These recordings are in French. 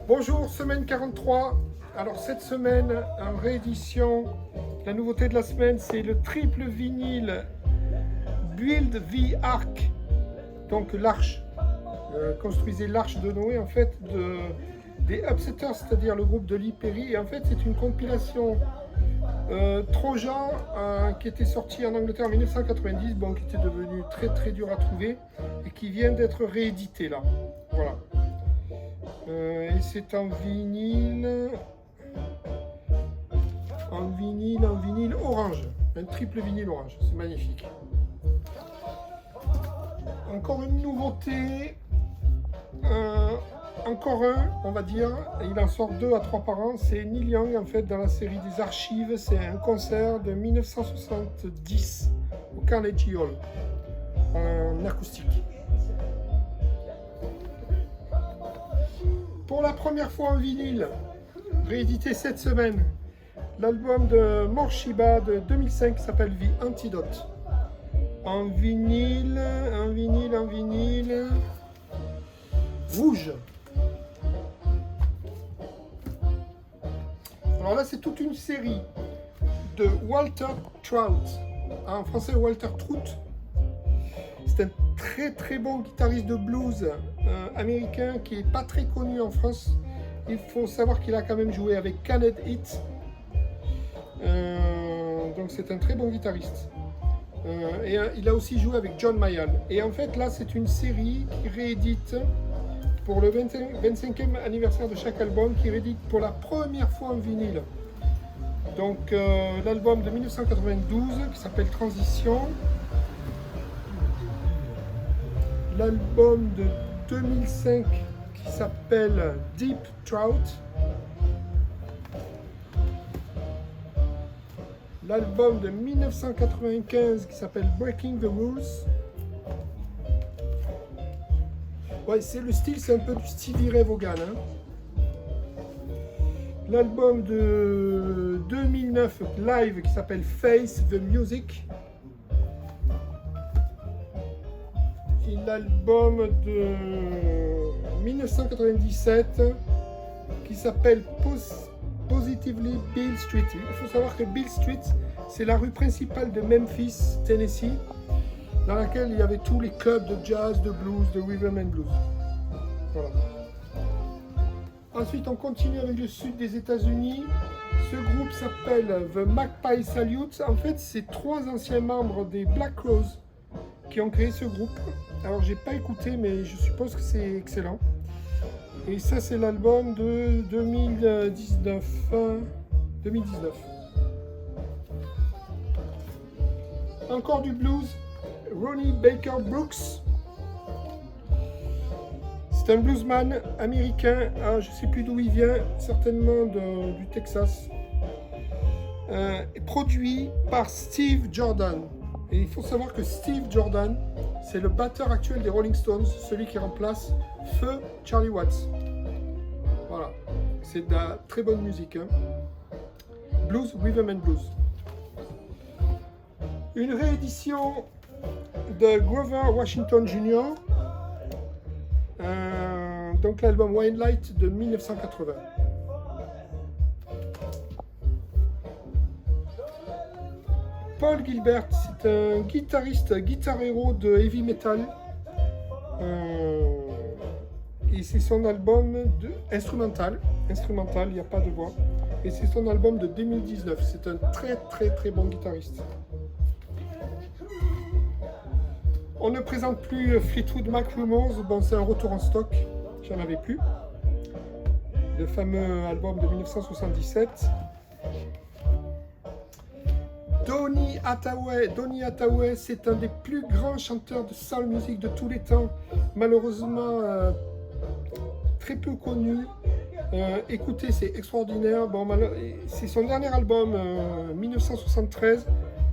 Bonjour, semaine 43. Alors cette semaine, en réédition, la nouveauté de la semaine, c'est le triple vinyle Build the Ark. Donc l'arche. Construisez l'arche de Noé, en fait, des Upsetters, c'est-à-dire le groupe de Lee Perry. Et en fait, c'est une compilation Trojan qui était sortie en Angleterre en 1990, bon, qui était devenu très dur à trouver et qui vient d'être réédité là. Voilà. Et c'est en vinyle orange, un triple vinyle orange, c'est magnifique. Encore une nouveauté, encore un, on va dire, il en sort 2 à 3 par an, c'est Neil Young en fait dans la série des archives, c'est un concert de 1970 au Carnegie Hall, en acoustique. Pour la première fois en vinyle, réédité cette semaine, l'album de Morshiba de 2005 qui s'appelle The Antidote. En vinyle rouge. Alors là, c'est toute une série de Walter Trout, en français Walter Trout. C'est un très bon guitariste de blues américain qui n'est pas très connu en France. Il faut savoir qu'il a quand même joué avec Canned Heat. Donc c'est un très bon guitariste. Et il a aussi joué avec John Mayall. Et en fait là c'est une série qui réédite pour le 25e anniversaire de chaque album, qui réédite pour la première fois en vinyle. Donc l'album de 1992 qui s'appelle Transition. L'album de 2005 qui s'appelle Deep Trout. L'album de 1995 qui s'appelle Breaking the Rules. Ouais, c'est le style, c'est un peu du Stevie Ray Vaughan. Hein. L'album de 2009 live qui s'appelle Face the Music. Et l'album de 1997 qui s'appelle Positively Beale Street. Il faut savoir que Beale Street, c'est la rue principale de Memphis, Tennessee, dans laquelle il y avait tous les clubs de jazz, de blues, de rhythm and blues. Voilà. Ensuite, on continue avec le sud des États-Unis. Ce groupe s'appelle The Magpie Salute. En fait, c'est 3 anciens membres des Black Crowes qui ont créé ce groupe. Alors, j'ai pas écouté, mais je suppose que c'est excellent. Et ça, c'est l'album de 2019. Encore du blues, Ronnie Baker Brooks. C'est un bluesman américain, je ne sais plus d'où il vient, certainement du Texas. Produit par Steve Jordan. Et il faut savoir que Steve Jordan, c'est le batteur actuel des Rolling Stones, celui qui remplace Feu Charlie Watts. Voilà, c'est de la très bonne musique. Hein. Blues, rhythm and blues. Une réédition de Grover Washington Jr. Donc l'album Wine Light de 1980. Paul Gilbert, c'est un guitariste, guitar-héros de heavy metal. Et c'est son album instrumental, il n'y a pas de voix. Et c'est son album de 2019. C'est un très bon guitariste. On ne présente plus Fleetwood Mac Rumors. Bon, c'est un retour en stock. J'en avais plus. Le fameux album de 1977. Donny Hathaway, c'est un des plus grands chanteurs de soul music de tous les temps. Malheureusement, très peu connu. Écoutez, c'est extraordinaire. Bon, c'est son dernier album, 1973.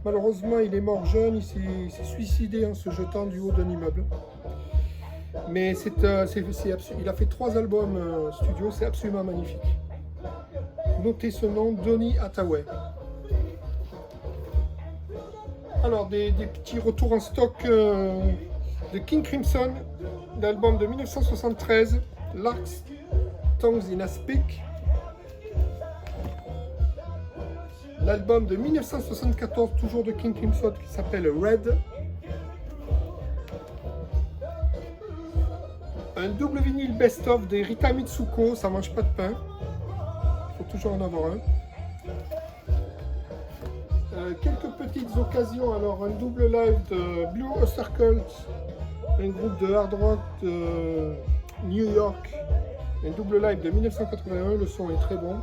Malheureusement, il est mort jeune. Il s'est suicidé en se jetant du haut d'un immeuble. Mais il a fait 3 albums studio. C'est absolument magnifique. Notez ce nom, Donny Hathaway. Alors, des petits retours en stock de King Crimson, l'album de 1973, Tongues in Aspic. L'album de 1974, toujours de King Crimson, qui s'appelle Red. Un double vinyle best-of des Rita Mitsuko, ça mange pas de pain. Il faut toujours en avoir un. Quelques petites occasions, alors un double live de Blue Oyster Cult, un groupe de hard rock de New York, un double live de 1981, le son est très bon.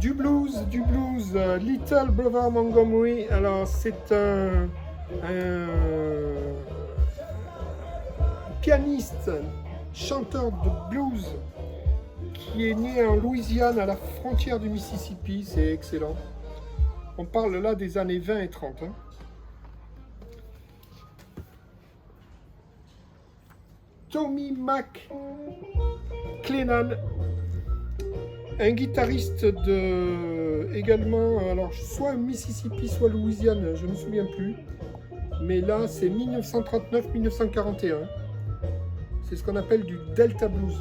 Du blues, Little Brother Montgomery, alors c'est un pianiste, chanteur de blues, qui est né en Louisiane à la frontière du Mississippi, c'est excellent. On parle là des années 20 et 30. Hein. Tommy McClennan, un guitariste de également, alors soit Mississippi, soit Louisiane, je ne me souviens plus. Mais là, c'est 1939-1941. C'est ce qu'on appelle du Delta Blues.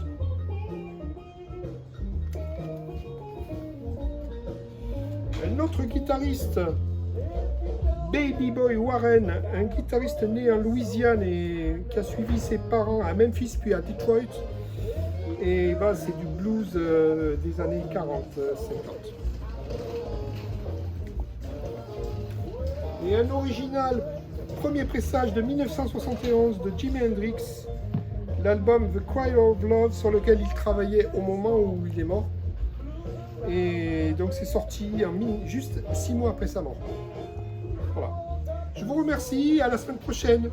Un autre guitariste, Baby Boy Warren, un guitariste né en Louisiane et qui a suivi ses parents à Memphis puis à Detroit. Et bah, c'est du blues des années 40-50. Et un original, premier pressage de 1971 de Jimi Hendrix, l'album The Choir of Love, sur lequel il travaillait au moment où il est mort. Et donc c'est sorti juste 6 mois après sa mort. Voilà. Je vous remercie, à la semaine prochaine.